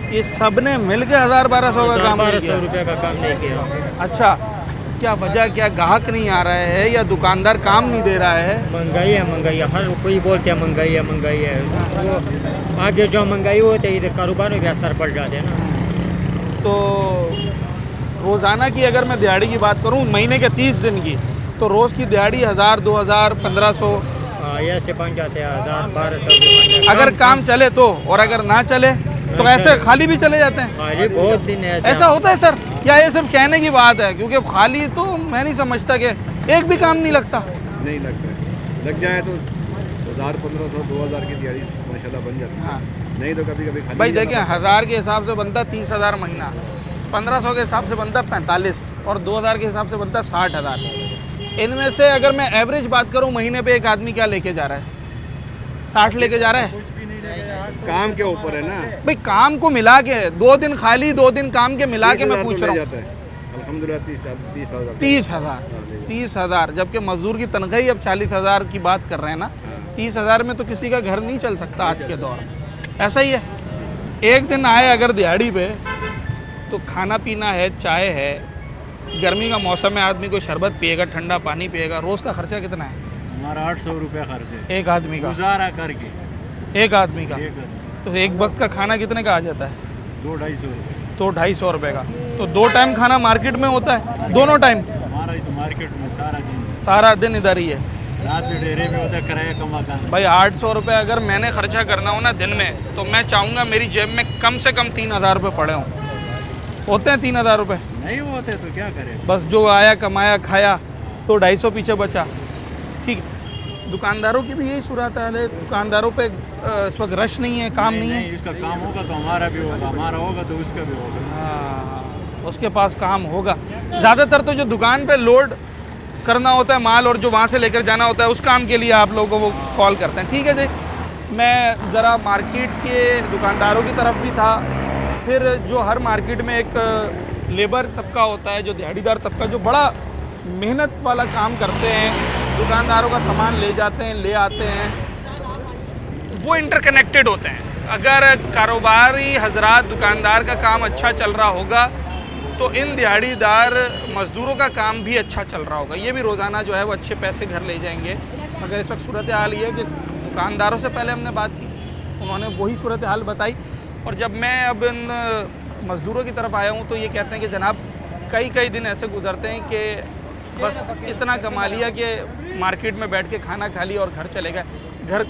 A: ये सब ने मिल के 1000-1200 का काम नहीं किया?
E: 1200 रुपये का काम नहीं किया।
A: अच्छा, क्या वजह, क्या ग्राहक नहीं आ रहा है या दुकानदार काम नहीं दे रहा है?
E: महंगाई है, हर कोई बोलते हैं महंगाई है। वो आगे जो महंगाई होती है इधर कारोबार में भी असर पड़ जाते हैं ना।
A: तो रोज़ाना की अगर मैं दिहाड़ी की बात करूं, महीने के 30 दिन की, तो रोज़ की दिहाड़ी 1000, 2000, 1500
E: ऐसे बन जाते हैं, 1000-1200।
A: अगर काम चले तो, और अगर ना चले तो ऐसे खाली भी चले जाते हैं?
E: खाली बहुत दिन है
A: ऐसा होता है सर, या ये सिर्फ कहने की बात है? क्योंकि खाली तो मैं नहीं समझता कि एक भी काम नहीं लगता।
K: नहीं लगता है, लग जाए तो 1000, 1500, 2000 की दिहाड़ी माशाल्लाह बन जाती है।
A: हाँ।
K: नहीं तो कभी कभी खाली
A: भाई देखिए, 1000 के हिसाब से बनता 30,000 महीना, 1500 के हिसाब से बनता 45, और 2000 के हिसाब से बनता 60,000। इनमें से अगर मैं एवरेज बात करूं, महीने पे एक आदमी क्या लेके जा रहा है? 60 लेके जा रहा है।
K: काम के ऊपर है ना
A: भाई, काम को मिला के 2 दिन खाली 2 दिन काम के मिला के मैं पूछ रहा हूँ।
K: अल्हम्दुलिल्लाह 30,000
A: 30,000, जबकि मजदूर की तनख्वाही अब 40,000 की बात कर रहे हैं ना। 30,000 में तो किसी का घर नहीं चल सकता आज के दौर में। ऐसा ही है, एक दिन आए अगर दिहाड़ी पे तो खाना पीना है, चाय है, गर्मी का मौसम है, आदमी कोई शरबत पिएगा, ठंडा पानी पिएगा। रोज़ का खर्चा कितना है?
G: हमारा 800 रुपया खर्च है
A: एक आदमी का,
G: गुजारा करके।
A: एक आदमी का। तो एक वक्त का खाना कितने का आ जाता है?
G: 200-250 रुपये।
A: तो 250 रुपये का। तो 2 टाइम खाना मार्केट में होता है? दोनों टाइम?
G: हमारा ही तो मार्केट में
A: सारा दिन इधर ही है।
G: रात में डेरे में होता है, किराया कमा का।
A: भाई 800 रुपये अगर मैंने खर्चा करना हो ना दिन में, तो मैं चाहूँगा मेरी जेब में कम से कम 3000 रुपये पड़े हों। होते हैं 3000 रुपये?
G: नहीं होते तो क्या करें,
A: बस जो आया कमाया खाया, तो 250 पीछे बचा। ठीक, दुकानदारों की भी यही सूरत हाल है। दुकानदारों पे इस वक्त रश नहीं है, काम नहीं है।
G: इसका काम होगा तो हमारा भी होगा, हमारा होगा तो उसका भी होगा।
A: हाँ, उसके पास काम होगा। ज़्यादातर तो जो दुकान पे लोड करना होता है माल और जो वहाँ से लेकर जाना होता है, उस काम के लिए आप लोगों को वो कॉल करते हैं। ठीक है जी, मैं ज़रा मार्केट के दुकानदारों की तरफ भी था, फिर जो हर मार्केट में एक लेबर तबका होता है, जो दिहाड़ीदार तबका, जो बड़ा मेहनत वाला काम करते हैं, दुकानदारों का सामान ले जाते हैं, ले आते हैं, वो इंटरकनेक्टेड होते हैं। अगर कारोबारी हजरात, दुकानदार का काम अच्छा चल रहा होगा तो इन दिहाड़ीदार मज़दूरों का काम भी अच्छा चल रहा होगा। ये भी रोज़ाना जो है वो अच्छे पैसे घर ले जाएंगे। मगर इस वक्त सूरत हाल ये है कि दुकानदारों से पहले हमने बात की, उन्होंने वही सूरत हाल बताई, और जब मैं अब इन मज़दूरों की तरफ आया हूँ तो ये कहते हैं कि जनाब कई दिन ऐसे गुजरते हैं कि बस इतना कमा लिया कि मार्केट में बैठ के खाना खा लिया और घर चले गए, घर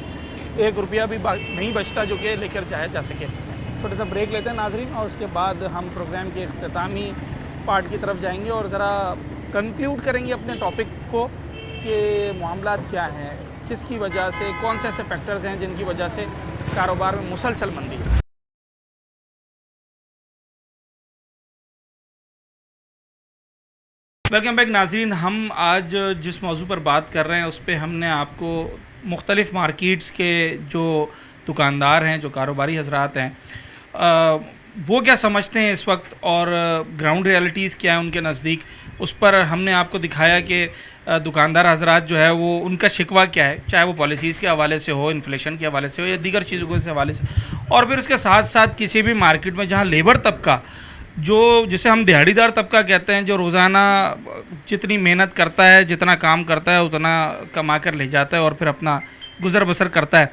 A: 1 रुपया भी नहीं बचता जो कि लेकर जाया जा सके। छोटा सा ब्रेक लेते हैं नाजरीन, और उसके बाद हम प्रोग्राम के इख्तितामी पार्ट की तरफ जाएंगे और ज़रा कंक्लूड करेंगे अपने टॉपिक को कि मामलात क्या हैं, किसकी वजह से, कौन से ऐसे फैक्टर्स हैं जिनकी वजह से कारोबार में मुसलसल मंदी। वेलकम बैक नाजरीन, हम आज जिस मौजू पर बात कर रहे हैं उस पर हमने आपको मुख्तलिफ़ मार्केट्स के जो दुकानदार हैं, जो कारोबारी हजरात हैं, वो क्या समझते हैं इस वक्त और ग्राउंड रियलिटीज़ क्या है उनके नज़दीक, उस पर हमने आपको दिखाया कि दुकानदार हजरात जो है वो उनका शिकवा क्या है, चाहे वो पॉलिसीज़ के हवाले से हो, इन्फ्लेशन के हवाले से हो या दीगर चीज़ों के हवाले से। और फिर उसके साथ साथ किसी भी मार्केट में जहाँ लेबर तबका, जो जिसे हम दिहाड़ीदार तबका कहते हैं, जो रोज़ाना जितनी मेहनत करता है, जितना काम करता है, उतना कमा कर ले जाता है और फिर अपना गुज़र बसर करता है,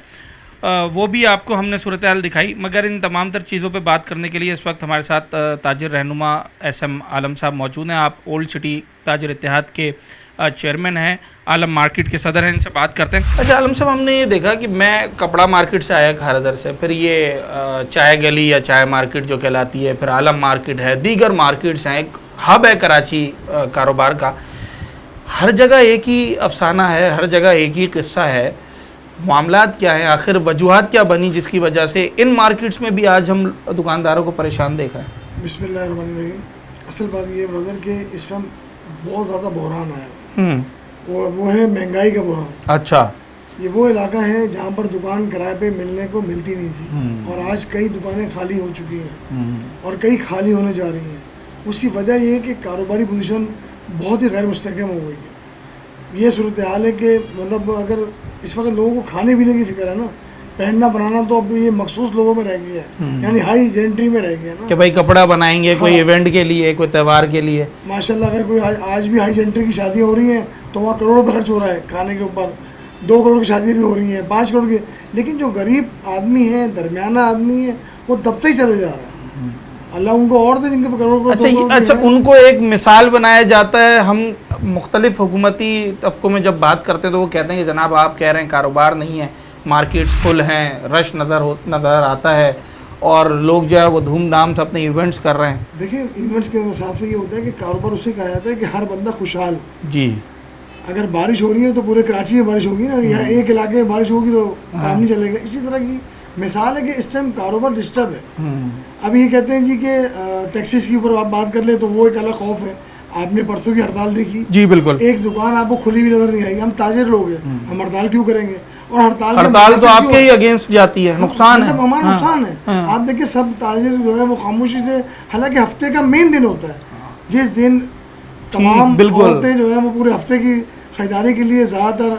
A: वो भी आपको हमने सूरत हाल दिखाई। मगर इन तमाम तर चीज़ों पे बात करने के लिए इस वक्त हमारे साथ ताजिर रहनुमा SM आलम साहब मौजूद हैं। आप ओल्ड सिटी ताजिर इत्तेहाद के चेयरमैन हैं, आलम मार्केट के सदर हैं, इनसे बात करते हैं। अच्छा आलम साहब, हमने ये देखा कि मैं कपड़ा मार्केट से आया खारदर से, फिर ये चाय गली या चाय मार्केट जो कहलाती है, फिर आलम मार्केट है, दीगर मार्केट्स हैं, एक हब है कराची कारोबार का। हर जगह एक ही अफसाना है, हर जगह एक ही किस्सा है। मामलात क्या है, आखिर वजूहात क्या बनी जिसकी वजह से इन मार्केट्स में भी आज हम दुकानदारों को परेशान देखा है?
L: बिस्मिल्लाहिर्रहमानिर्रहीम। असल बात ये ब्रदर कि इस टाइम बहुत ज़्यादा बहरान है, वो है महंगाई का बहरान।
A: अच्छा।
L: ये वो इलाका है जहाँ पर दुकान किराए पे मिलने को मिलती नहीं थी और आज कई दुकानें खाली हो चुकी हैं और कई खाली होने जा रही हैं। उसकी वजह ये है कि कारोबारी पोजीशन बहुत ही गैर मुस्तहकम हो गई है। ये सूरत हाल है कि मतलब अगर इस वक्त लोगों को खाने पीने की फिक्र है ना, पहनना बनाना तो अब ये मखसूस लोगों में रह गया है, यानी हाई जेंट्री में रह गया ना
A: कि भाई कपड़ा बनाएंगे कोई इवेंट के लिए, कोई त्यौहार के लिए।
L: माशाल्लाह अगर कोई आज भी हाई जेंट्री की शादियाँ हो रही हैं तो वहाँ करोड़ों का खर्च हो रहा है खाने के ऊपर। 2 करोड़ की शादी भी हो रही हैं, 5 करोड़ की। लेकिन जो गरीब आदमी है, दरमियाना आदमी है, वो दबते ही चले जा रहा है। अल्लाह उनको और दे जिनके करोड़।
A: अच्छा, उनको एक मिसाल बनाया जाता है। हम मुख्तलिफ हुकूमती तबकों में जब बात करते हैं तो वो कहते हैं कि जनाब आप कह रहे हैं कारोबार नहीं है, मार्केट्स फुल हैं, रश नज़र आता है और लोग जो है वो धूमधाम से अपने इवेंट्स कर रहे हैं।
L: देखिए इवेंट्स के हिसाब से ये होता है कि कारोबार उसे कहा जाता है कि हर बंदा खुशहाल
A: जी।
L: अगर बारिश हो रही है तो पूरे कराची में बारिश होगी ना, यहाँ एक इलाके में बारिश होगी तो काम नहीं चलेगा। इसी तरह की मिसाल है कि इस टाइम कारोबार डिस्टर्ब है। अभी ये कहते हैं जी कि टैक्सीज के ऊपर आप बात कर ले तो वो एक अलग खौफ है। आपने परसों की हड़ताल देखी
A: जी? बिल्कुल।
L: एक दुकान आपको खुली हुई नजर नहीं आएगी। हम ताजिर लोग हैं, हम हड़ताल क्यों करेंगे? और
A: हड़ताल तो आपके ही अगेंस्ट जाती है, नुकसान है,
L: हमारा नुकसान है। आप देखिए सब ताजिर जो है वो खामोशी से, हालांकि हफ्ते का मेन दिन होता है जिस दिन तमाम औरतें जो है वो पूरे हफ्ते की खरीदारी के लिए ज़्यादातर,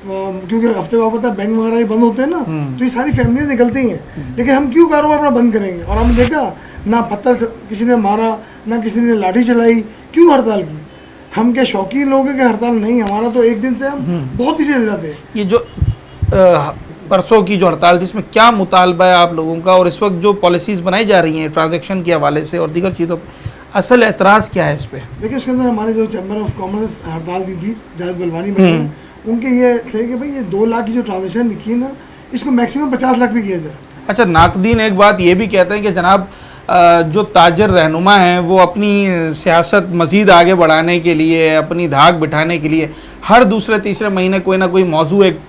L: क्योंकि हफ्ते को पता है बैंक वगैरह ही बंद होते हैं ना, तो ये सारी फैमिलियाँ निकलती हैं। लेकिन हम क्यों कारोबार अपना बंद करेंगे? और हमने देखा ना पत्थर किसी ने मारा, ना किसी ने लाठी चलाई, क्यों हड़ताल की? हम क्या शौकीन लोग हैं कि हड़ताल नहीं? हमारा तो एक दिन से हम बहुत पीछे चले जाते हैं।
A: ये जो परसों की जो हड़ताल थी इसमें क्या मुतालबा है आप लोगों का, और इस वक्त जो पॉलिसीज़ बनाई जा रही हैं ट्रांजैक्शन के हवाले से और दीगर चीज़ों, असल एतराज़ क्या है इस पर?
L: देखिए उसके अंदर हमारे जो चैम्बर ऑफ कॉमर्स हड़ताल दी थी जाहिद बलवानी में, उनके ये थे कि भाई ये 2 लाख की जो ट्रांजेक्शन लिखी है ना, इसको मैक्सिमम 50 लाख भी किया जाए।
A: अच्छा, नाकदीन एक बात ये भी कहते हैं कि जनाब जो ताजर रहनुमा हैं वो अपनी सियासत मज़ीद आगे बढ़ाने के लिए, अपनी धाक बिठाने के लिए हर दूसरे तीसरे महीने कोई ना कोई मौजू एक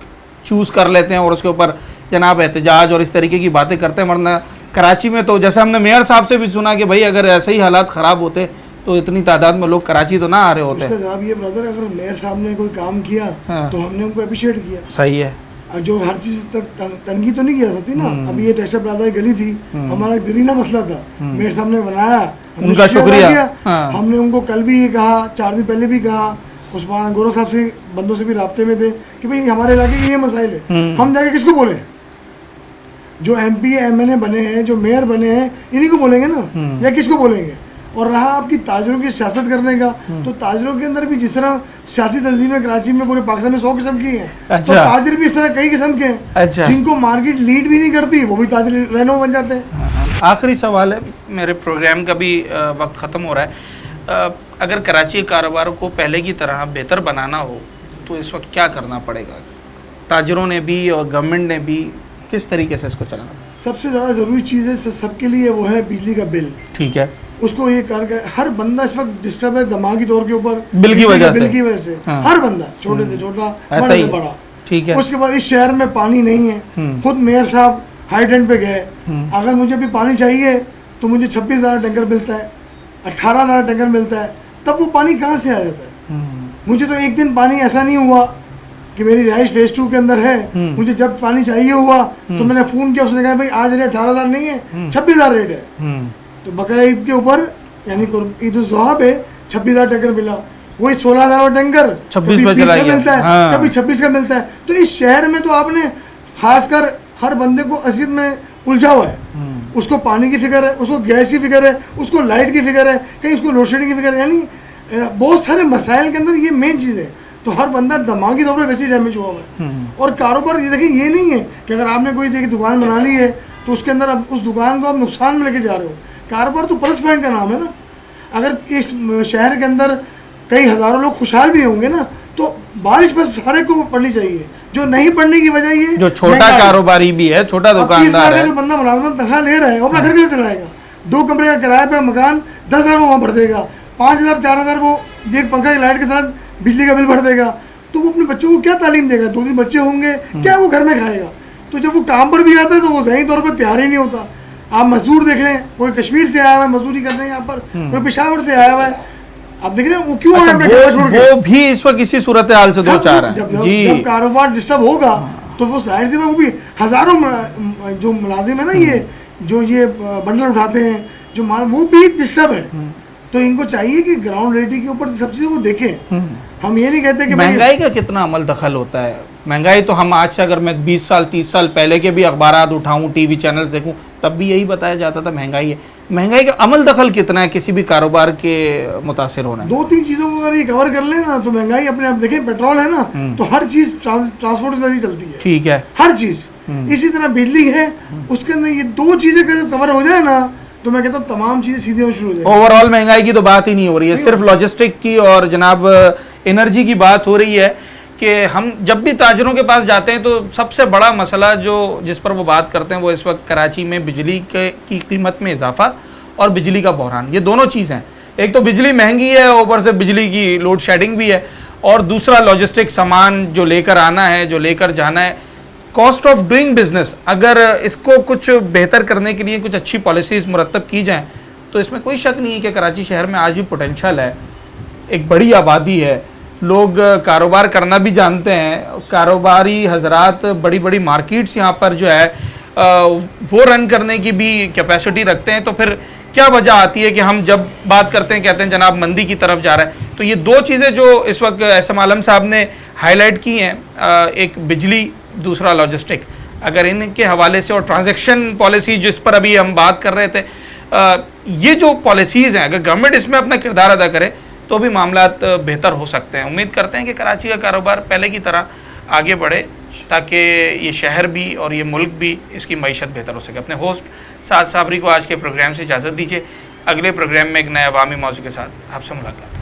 A: चूज़ कर लेते हैं और उसके ऊपर जनाब एहतजाज और इस तरीके की बातें करते हैं। वरना कराची में तो जैसे हमने मेयर साहब से भी सुना कि भाई अगर ऐसे ही हालात ख़राब होते तो इतनी तादाद में लोग कराची तो ना आ रहे होते।
L: उसका जवाब ये ब्रदर, अगर मेयर साहब ने कोई काम किया तो हमने उनको अप्रिशिएट किया।
A: सही है।
L: जो हर चीज़ तक तनगी तो नहीं किया सकती ना। अभी ये टेक्सटाइल प्लाजा की गली थी, हमारा एक दरीना मसला था, मेयर साहब ने बनाया,
A: उनका शुक्रिया।
L: हमने उनको कल भी कहा, 4 दिन पहले भी कहा, उस्मान गोरा साहब से बंदों से भी राब्ते में थे कि भाई हमारे इलाके के ये मसाइल है। हम जाके किसको बोले? जो MP MNA बने हैं, जो मेयर बने हैं, इन्हीं को बोलेंगे ना, या किसको बोलेंगे? और रहा आपकी ताजरों की सियासत करने का, तो ताजरों के अंदर भी जिस तरह सियासी तंजीमें कराची में, पूरे पाकिस्तान में 100 किस्म की हैं। अच्छा। तो ताजर भी इस तरह कई किस्म के हैं। अच्छा। जिनको मार्केट लीड भी नहीं करती वो भी ताजर रहनुमा बन जाते हैं।
A: आखिरी सवाल है, मेरे प्रोग्राम का भी वक्त ख़त्म हो रहा है। अगर कराची कारोबार को पहले की तरह बेहतर बनाना हो तो इस वक्त क्या करना पड़ेगा? ताजरों ने भी और गवर्नमेंट ने भी किस तरीके से इसको चलाना?
L: सबसे ज़्यादा ज़रूरी चीज़ है सबके लिए वो है बिजली का बिल।
A: ठीक है।
L: उसको ये कर, हर बंदा इस वक्त डिस्टर्ब है दिमागी तौर के ऊपर
A: बिल की वजह
L: से। हाँ। हर बंदा, छोटे से छोटा, बड़े से बड़ा।
A: ठीक है।
L: उसके बाद इस शहर में पानी नहीं है। खुद मेयर साहब हाई टेंट पे गए, अगर मुझे भी पानी चाहिए तो मुझे 26,000 टैंकर मिलता है, 18,000 टैंकर मिलता है, तब वो पानी कहाँ से आ जाता है? मुझे तो एक दिन पानी ऐसा नहीं हुआ कि मेरी रिहाइश फेज 2 के अंदर है, मुझे जब पानी चाहिए हुआ तो मैंने फ़ोन किया, उसने कहा भाई आज रेट 18,000 नहीं है, 26,000 रेट है। तो बकरा ईद के ऊपर यानी ईद उल ज़ुहा पे 26,000 टैंकर मिला। वही 16,000 टैंकर
A: 26 में
L: का मिलता है। हाँ। कभी 26 का मिलता है। तो इस शहर में तो आपने खासकर हर बंदे को असीद में उलझा हुआ है। उसको पानी की फिक्र है, उसको गैस की फिक्र है, उसको लाइट की फिक्र है, कहीं उसको लोड शेडिंग की फिक्र है, यानी बहुत सारे मसाइल के अंदर ये मेन चीज़ है। तो हर बंदा दिमागी तौर पर वैसे ही डैमेज हुआ है। और कारोबार ये देखिए, ये नहीं है कि अगर आपने कोई देखिए दुकान बना ली है तो उसके अंदर अब उस दुकान को आप नुकसान में लेके जा रहे हो। कारोबार तो प्लस पॉइंट का नाम है ना। अगर इस शहर के अंदर कई हज़ारों लोग खुशहाल भी होंगे ना, तो बारिश पर सारे को पड़नी चाहिए। जो नहीं पड़ने की वजह ये
A: जो छोटा कारोबारी भी है, छोटा दुकानदार है,
L: जो बंदा मुलाजमत तनख्वाह ले रहा है वो अपना घर कैसे चलाएगा? 2 कमरे का किराए पे मकान 10,000 वो वहाँ भर देगा, 5,000 4,000 वो एक पंखा की लाइट के साथ बिजली का बिल भर देगा। तो वो अपने बच्चों को क्या तालीम देगा? 2-3 बच्चे होंगे, क्या वो घर में खाएगा? तो जब वो काम पर भी आता है तो वो सही तौर पर तैयार ही नहीं होता। आप मजदूर देख लें, कोई कश्मीर से आया हुआ है मजदूरी करने यहाँ पर, कोई पेशावर से आया हुआ है, अब देख रहे हैं वो क्यों आए
A: अच्छा,
L: अपने घर छोड़ के?
A: वो भी इस वक्त इसी सूरत हाल से दो
L: सब
A: चार है
L: जब
A: जी।
L: जब कारोबार डिस्टर्ब होगा तो वो जाहिर सी बात, वो भी हजारों जो मुलाजिम है ना, ये जो ये बंडल उठाते हैं, जो माल, वो भी डिस्टर्ब है। तो इनको चाहिए कि ग्राउंड रियलिटी के ऊपर सब चीज़ों को देखें। हम ये नहीं कहते कि
A: महंगाई का कितना अमल दखल होता है? महंगाई तो हम आज से, अगर मैं 20 साल 30 साल पहले के भी अखबारात उठाऊं, टीवी चैनल्स देखूं, तब भी यही बताया जाता था महंगाई है। महंगाई का अमल दखल कितना है किसी भी कारोबार के मुतासिर होना?
L: 2-3 चीज़ों को अगर ये कवर कर ले ना तो महंगाई अपने आप, देखें पेट्रोल है ना, तो हर चीज़ ट्रांसपोर्ट के जरिए चलती है,
A: ठीक है,
L: हर चीज़। इसी तरह बिजली है, उसके अंदर ये 2 चीज़ें कवर हो जाए ना तो मैं कहता हूँ तमाम चीज़ें सीधे होना शुरू हो जाएगी।
A: ओवरऑल महंगाई की तो बात ही नहीं हो रही है, सिर्फ लॉजिस्टिक की और जनाब एनर्जी की बात हो रही है कि हम जब भी ताजरों के पास जाते हैं तो सबसे बड़ा मसला जो जिस पर वो बात करते हैं वो इस वक्त कराची में बिजली की कीमत में इजाफा और बिजली का बहरान, ये दोनों चीज़ हैं। एक तो बिजली महंगी है, ऊपर से बिजली की लोड शेडिंग भी है, और दूसरा लॉजिस्टिक सामान जो लेकर आना है, जो लेकर जाना है, कॉस्ट ऑफ डूइंग बिजनेस। अगर इसको कुछ बेहतर करने के लिए कुछ अच्छी पॉलिसीज़ मुरतब की जाएँ तो इसमें कोई शक नहीं है कि कराची शहर में आज भी पोटेंशियल है, एक बड़ी आबादी है, लोग कारोबार करना भी जानते हैं, कारोबारी हजरात बड़ी बड़ी मार्केट्स यहाँ पर जो है वो रन करने की भी कैपेसिटी रखते हैं। तो फिर क्या वजह आती है कि हम जब बात करते हैं कहते हैं जनाब मंदी की तरफ जा रहा है? तो ये 2 चीज़ें जो इस वक्त एसएम आलम साहब ने हाईलाइट की हैं, एक बिजली, दूसरा लॉजिस्टिक, अगर इनके हवाले से, और ट्रांजैक्शन पॉलिसी जिस पर अभी हम बात कर रहे थे, ये जो पॉलिसीज़ हैं अगर गवर्नमेंट इसमें अपना किरदार अदा करे तो भी मामलात बेहतर हो सकते हैं। उम्मीद करते हैं कि कराची का कारोबार पहले की तरह आगे बढ़े ताकि ये शहर भी और ये मुल्क भी, इसकी मईशत बेहतर हो सके। अपने होस्ट साद साबरी को आज के प्रोग्राम से इजाज़त दीजिए। अगले प्रोग्राम में एक नए अवामी मौजू के साथ आपसे मुलाकात।